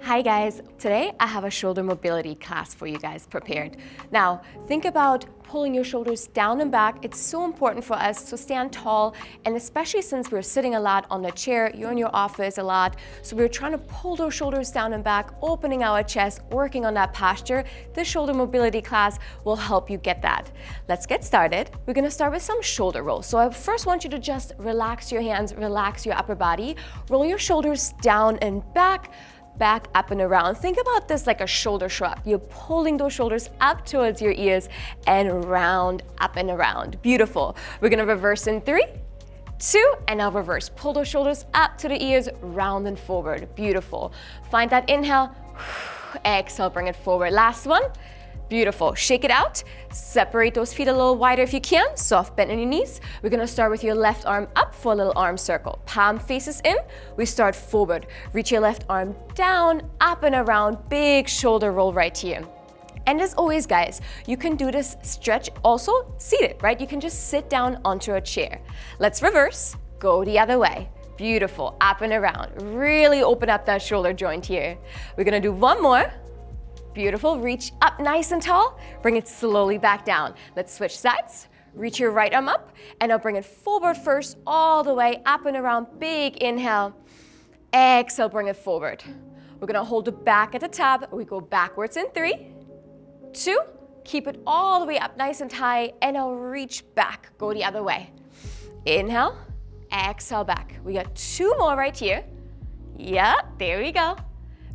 Hi guys, today I have a shoulder mobility class for you guys prepared. Now, think about pulling your shoulders down and back. It's so important for us to stand tall, and especially since we're sitting a lot on the chair, you're in your office a lot, so we're trying to pull those shoulders down and back, opening our chest, working on that posture. This shoulder mobility class will help you get that. Let's get started. We're gonna start with some shoulder rolls. So I first want you to just relax your hands, relax your upper body, roll your shoulders down and back, up and around. Think about this like a shoulder shrug. You're pulling those shoulders up towards your ears and round, up and around. Beautiful. We're gonna reverse in 3, 2, and now reverse. Pull those shoulders up to the ears, round and forward. Beautiful. Find that inhale, exhale, bring it forward. Last one. Beautiful. Shake it out. Separate those feet a little wider if you can. Soft bend in your knees. We're going to start with your left arm up for a little arm circle. Palm faces in. We start forward. Reach your left arm down, up and around. Big shoulder roll right here. And as always, guys, you can do this stretch also seated, right? You can just sit down onto a chair. Let's reverse. Go the other way. Beautiful. Up and around. Really open up that shoulder joint here. We're going to do one more. Beautiful, reach up nice and tall, bring it slowly back down. Let's switch sides. Reach your right arm up, and I'll bring it forward first, all the way up and around, big inhale. Exhale, bring it forward. We're gonna hold it back at the top. We go backwards in 3, 2, keep it all the way up nice and high, and I'll reach back, go the other way. Inhale, exhale back. We got 2 more right here. Yeah, there we go.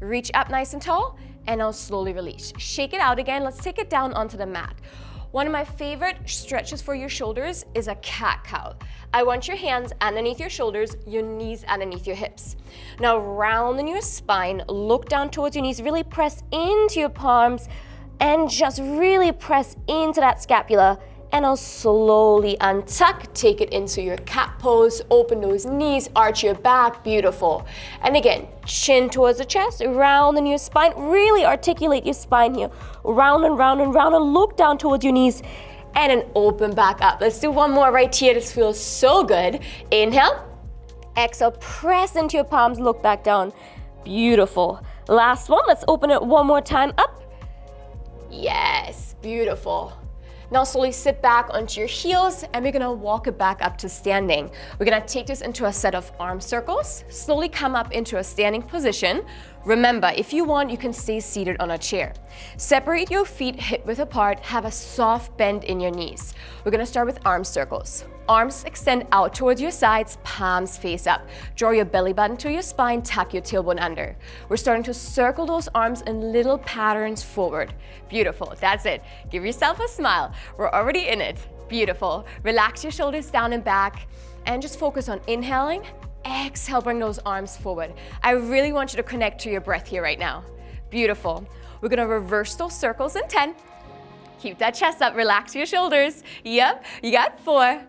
Reach up nice and tall, and I'll slowly release. Shake it out again. Let's take it down onto the mat. One of my favorite stretches for your shoulders is a cat-cow. I want your hands underneath your shoulders, your knees underneath your hips. Now round in your spine, look down towards your knees, really press into your palms, and just really press into that scapula. And I'll slowly untuck, take it into your cat pose, open those knees, arch your back, beautiful. And again, chin towards the chest, round in your spine, really articulate your spine here. Round and round and round, and look down towards your knees, and then open back up. Let's do one more right here, this feels so good. Inhale, exhale, press into your palms, look back down. Beautiful. Last one, let's open it one more time, up. Yes, beautiful. Now slowly sit back onto your heels, and we're gonna walk it back up to standing. We're gonna take this into a set of arm circles, slowly come up into a standing position. Remember, if you want, you can stay seated on a chair. Separate your feet hip-width apart, have a soft bend in your knees. We're gonna start with arm circles. Arms extend out towards your sides, palms face up. Draw your belly button to your spine, tuck your tailbone under. We're starting to circle those arms in little patterns forward. Beautiful, that's it. Give yourself a smile. We're already in it. Beautiful. Relax your shoulders down and back, and just focus on inhaling. Exhale, bring those arms forward. I really want you to connect to your breath here right now. Beautiful. We're gonna reverse those circles in 10. Keep that chest up, relax your shoulders. Yep, you got 4,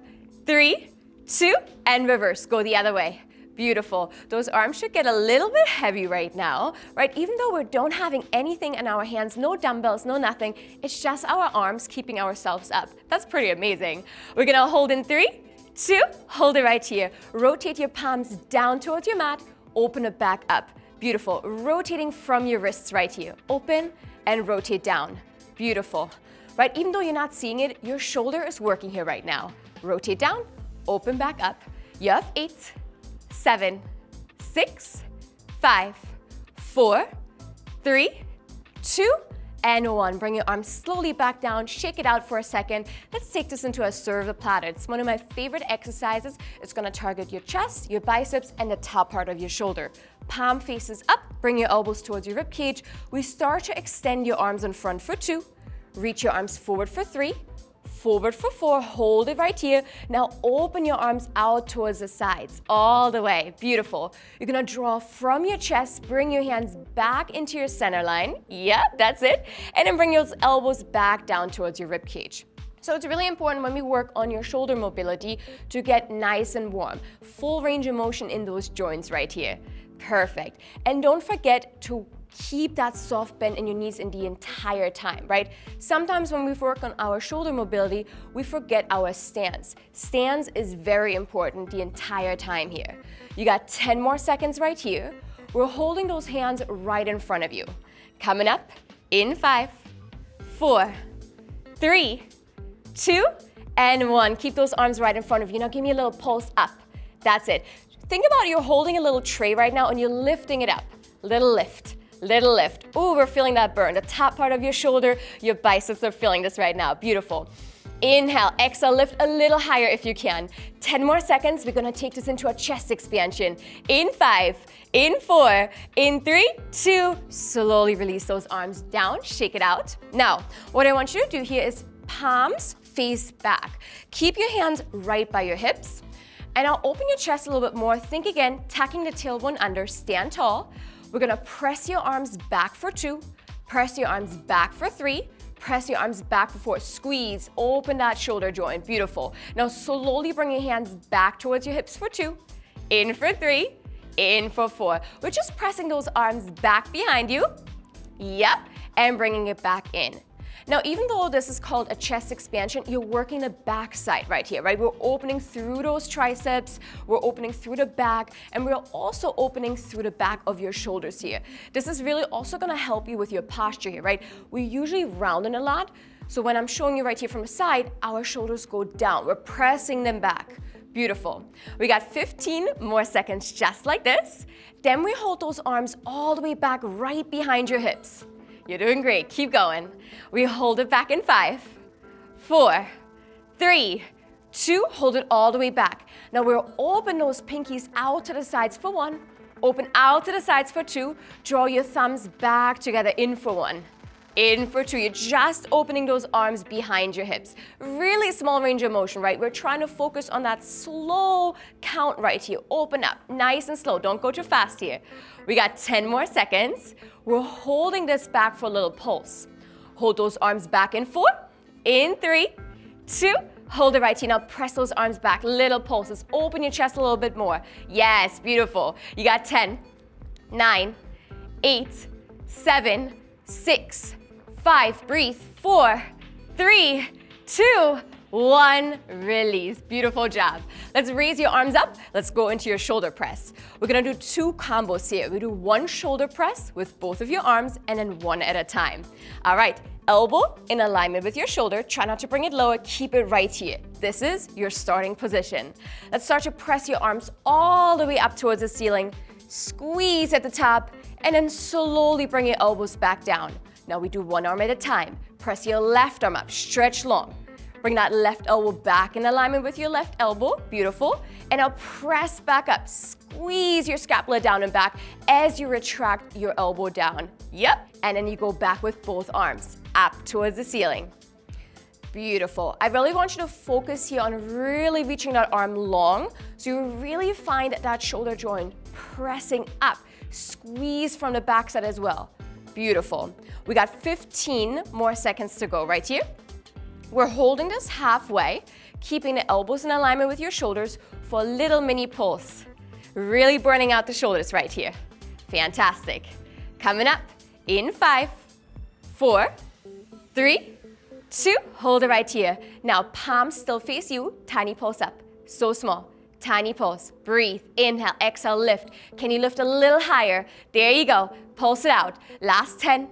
3, 2, and reverse. Go the other way. Beautiful. Those arms should get a little bit heavy right now, right? Even though we don't having anything in our hands, no dumbbells, no nothing, it's just our arms keeping ourselves up. That's pretty amazing. We're gonna hold in 3, 2, hold it right here. Rotate your palms down towards your mat, open it back up. Beautiful. Rotating from your wrists right here. Open and rotate down. Beautiful. Right, even though you're not seeing it, your shoulder is working here right now. Rotate down, open back up. You have 8, 7, 6, 5, 4, 3, 2, and 1. Bring your arms slowly back down, shake it out for a second. Let's take this into a serve platter. It's one of my favorite exercises. It's gonna target your chest, your biceps, and the top part of your shoulder. Palm faces up, bring your elbows towards your rib cage. We start to extend your arms in front for 2. Reach your arms forward for 3. Forward for 4, hold it right here. Now open your arms out towards the sides, all the way. Beautiful. You're gonna draw from your chest, bring your hands back into your center line. Yeah, that's it. And then bring your elbows back down towards your rib cage. So it's really important when we work on your shoulder mobility to get nice and warm. Full range of motion in those joints right here. Perfect. And don't forget to keep that soft bend in your knees in the entire time, right? Sometimes when we work on our shoulder mobility, we forget our stance. Stance is very important the entire time here. You got 10 more seconds right here. we're holding those hands right in front of you. Coming up in 5, 4, 3, 2, and 1. Keep those arms right in front of you. Now give me a little pulse up. That's it. Think about you're holding a little tray right now and you're lifting it up. Little lift, little lift. Ooh, we're feeling that burn. The top part of your shoulder, your biceps are feeling this right now. Beautiful. Inhale, exhale, lift a little higher if you can. 10 more seconds. We're gonna take this into a chest expansion. In 5, in 4, in 3, 2, slowly release those arms down, shake it out. Now, what I want you to do here is palms face back. Keep your hands right by your hips. And I'll open your chest a little bit more. Think again, tacking the tailbone under, stand tall. We're gonna press your arms back for 2, press your arms back for 3, press your arms back for 4, squeeze, open that shoulder joint, beautiful. Now slowly bring your hands back towards your hips for 2, in for 3, in for 4. We're just pressing those arms back behind you, yep, and bringing it back in. Now, even though this is called a chest expansion, you're working the back side right here, right? We're opening through those triceps, we're opening through the back, and we're also opening through the back of your shoulders here. This is really also gonna help you with your posture here, right? We usually rounding a lot, so when I'm showing you right here from the side, our shoulders go down. We're pressing them back. Beautiful. We got 15 more seconds just like this. Then we hold those arms all the way back right behind your hips. You're doing great, keep going. We hold it back in 5, 4, 3, 2, hold it all the way back. Now we'll open those pinkies out to the sides for 1, open out to the sides for 2, draw your thumbs back together, in for 1, in for 2. You're just opening those arms behind your hips. Really small range of motion, right? We're trying to focus on that slow count right here. Open up, nice and slow, don't go too fast here. We got 10 more seconds. We're holding this back for a little pulse. Hold those arms back in 4, in 3, 2, hold it right here. Now press those arms back, little pulses. Open your chest a little bit more. Yes, beautiful. You got 10, 9, 8, 7, 6, 5, breathe, 4, 3, 2, 1, release. Beautiful job. Let's raise your arms up. Let's go into your shoulder press. We're gonna do 2 combos here. We do 1 shoulder press with both of your arms and then 1 at a time. All right, elbow in alignment with your shoulder. Try not to bring it lower, keep it right here. This is your starting position. Let's start to press your arms all the way up towards the ceiling. Squeeze at the top and then slowly bring your elbows back down. Now we do 1 arm at a time. Press your left arm up, stretch long. Bring that left elbow back in alignment with your left elbow, beautiful. And now press back up, squeeze your scapula down and back as you retract your elbow down. Yep, and then you go back with both arms, up towards the ceiling. Beautiful. I really want you to focus here on really reaching that arm long, so you really find that shoulder joint pressing up. Squeeze from the backside as well. Beautiful. We got 15 more seconds to go right here. We're holding this halfway, keeping the elbows in alignment with your shoulders for a little mini pulse. Really burning out the shoulders right here. Fantastic. Coming up in 5, 4, 3, 2, hold it right here. Now palms still face you, tiny pulse up, so small. Tiny pulse, breathe, inhale, exhale, lift. Can you lift a little higher? There you go, pulse it out. Last 10,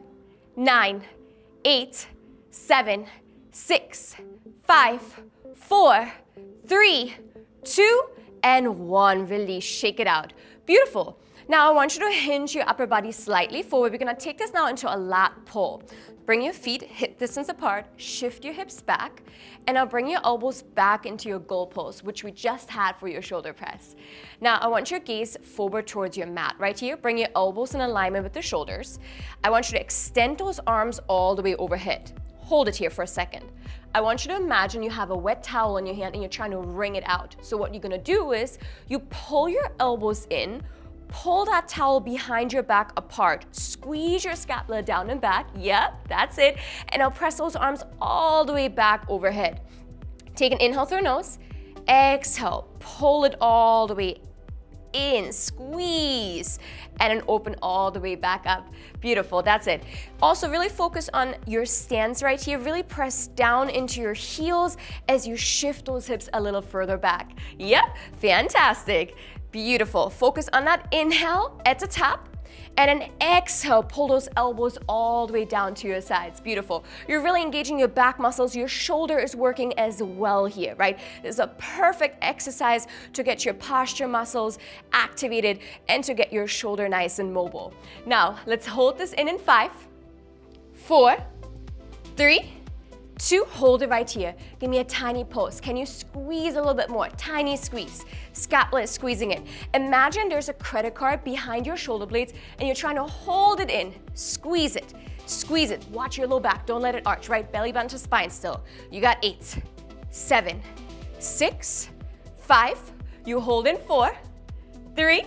9, 8, 7, 6, 5, 4, 3, 2, and 1. Release, shake it out. Beautiful. Now I want you to hinge your upper body slightly forward. We're gonna take this now into a lat pull. Bring your feet hip distance apart, shift your hips back, and now bring your elbows back into your goal pose, which we just had for your shoulder press. Now I want your gaze forward towards your mat right here. Bring your elbows in alignment with the shoulders. I want you to extend those arms all the way overhead. Hold it here for a second. I want you to imagine you have a wet towel in your hand and you're trying to wring it out. So what you're gonna do is you pull your elbows in, pull that towel behind your back apart, squeeze your scapula down and back, yep, that's it, and now press those arms all the way back overhead. Take an inhale through nose, exhale, pull it all the way in, squeeze, and then open all the way back up. Beautiful, that's it. Also really focus on your stance right here. Really press down into your heels as you shift those hips a little further back. Yep, fantastic. Beautiful. Focus on that inhale at the top. And then exhale, pull those elbows all the way down to your sides. Beautiful. You're really engaging your back muscles. Your shoulder is working as well here, right? This is a perfect exercise to get your posture muscles activated and to get your shoulder nice and mobile. Now, let's hold this in 5, 4, 3, 2, hold it right here. Give me a tiny pulse. Can you squeeze a little bit more? Tiny squeeze. Scapula is squeezing it. Imagine there's a credit card behind your shoulder blades and you're trying to hold it in. Squeeze it. Squeeze it. Watch your low back. Don't let it arch, right? Belly button to spine still. You got 8, 7, 6, 5. You hold in 4, 3,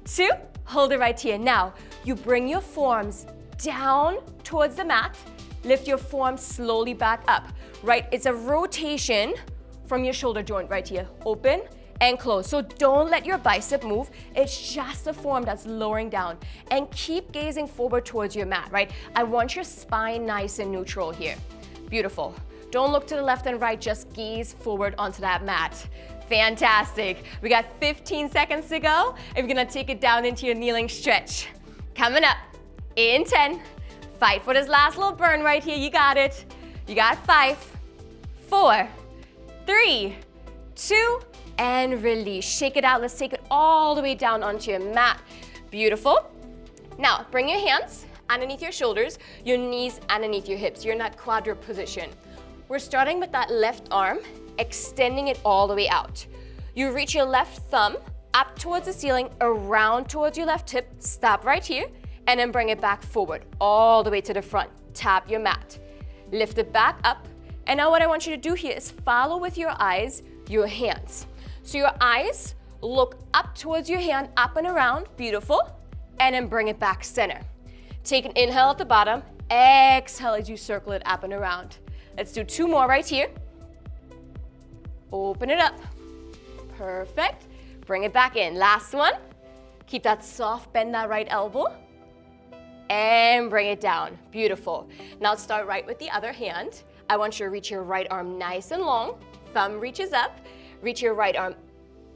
2, hold it right here. Now, you bring your forearms down towards the mat. Lift your forearms slowly back up, right? It's a rotation from your shoulder joint right here. Open and close. So don't let your bicep move. It's just the forearm that's lowering down. And keep gazing forward towards your mat, right? I want your spine nice and neutral here. Beautiful. Don't look to the left and right, just gaze forward onto that mat. Fantastic. We got 15 seconds to go, and we're gonna take it down into your kneeling stretch. Coming up in 10. Fight for this last little burn right here. You got it. You got 5, 4, 3, 2, and release. Shake it out. Let's take it all the way down onto your mat. Beautiful. Now, bring your hands underneath your shoulders, your knees underneath your hips. You're in that quadruped position. We're starting with that left arm, extending it all the way out. You reach your left thumb up towards the ceiling, around towards your left hip. Stop right here. And then bring it back forward, all the way to the front. Tap your mat. Lift it back up. And now what I want you to do here is follow with your eyes, your hands. So your eyes look up towards your hand, up and around, beautiful. And then bring it back center. Take an inhale at the bottom, exhale as you circle it up and around. Let's do 2 more right here. Open it up. Perfect. Bring it back in. Last one. Keep that soft bend, that right elbow. And bring it down. Beautiful. Now start right with the other hand. I want you to reach your right arm nice and long. Thumb reaches up. Reach your right arm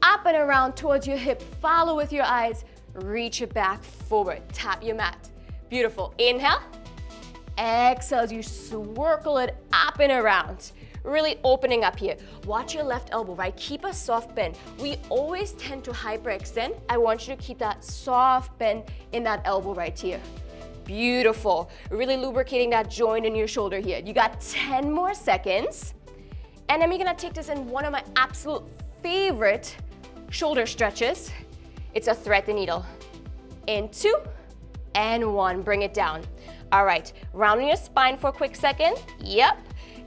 up and around towards your hip. Follow with your eyes. Reach it back forward. Tap your mat. Beautiful. Inhale. Exhale as you swirl it up and around. Really opening up here. Watch your left elbow, right? Keep a soft bend. We always tend to hyperextend. I want you to keep that soft bend in that elbow right here. Beautiful. Really lubricating that joint in your shoulder here. You got 10 more seconds. And then we're gonna take this in one of my absolute favorite shoulder stretches. It's a thread the needle. In 2 and 1, bring it down. All right, rounding your spine for a quick second. Yep.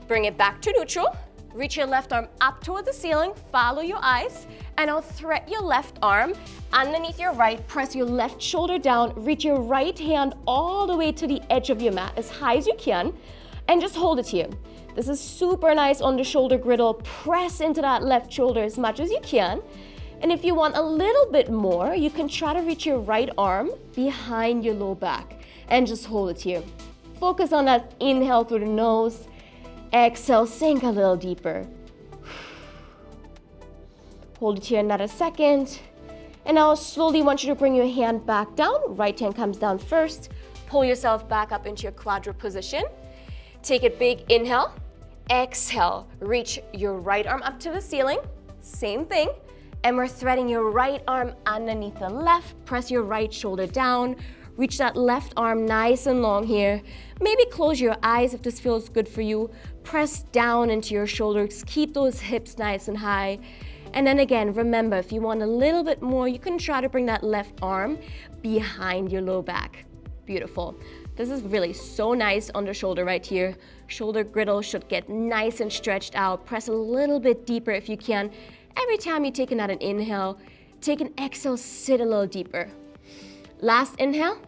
Bring it back to neutral. Reach your left arm up toward the ceiling. Follow your eyes. And now thread your left arm underneath your right. Press your left shoulder down. Reach your right hand all the way to the edge of your mat as high as you can. And just hold it here. This is super nice on the shoulder griddle. Press into that left shoulder as much as you can. And if you want a little bit more, you can try to reach your right arm behind your low back. And just hold it here. Focus on that inhale through the nose. Exhale, sink a little deeper. Hold it here another second. And now slowly want you to bring your hand back down. Right hand comes down first. Pull yourself back up into your quadruped position. Take a big inhale. Exhale, reach your right arm up to the ceiling. Same thing. And we're threading your right arm underneath the left. Press your right shoulder down. Reach that left arm nice and long here. Maybe close your eyes if this feels good for you. Press down into your shoulders. Keep those hips nice and high. And then again, remember, if you want a little bit more, you can try to bring that left arm behind your low back. Beautiful. This is really so nice on the shoulder right here. Shoulder griddle should get nice and stretched out. Press a little bit deeper if you can. Every time you take another inhale, take an exhale, sit a little deeper. Last inhale.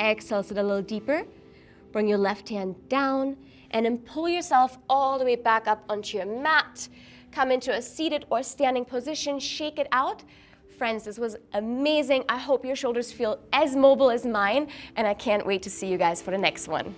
Exhale, sit a little deeper. Bring your left hand down and then pull yourself all the way back up onto your mat. Come into a seated or standing position, shake it out. Friends, this was amazing. I hope your shoulders feel as mobile as mine, and I can't wait to see you guys for the next one.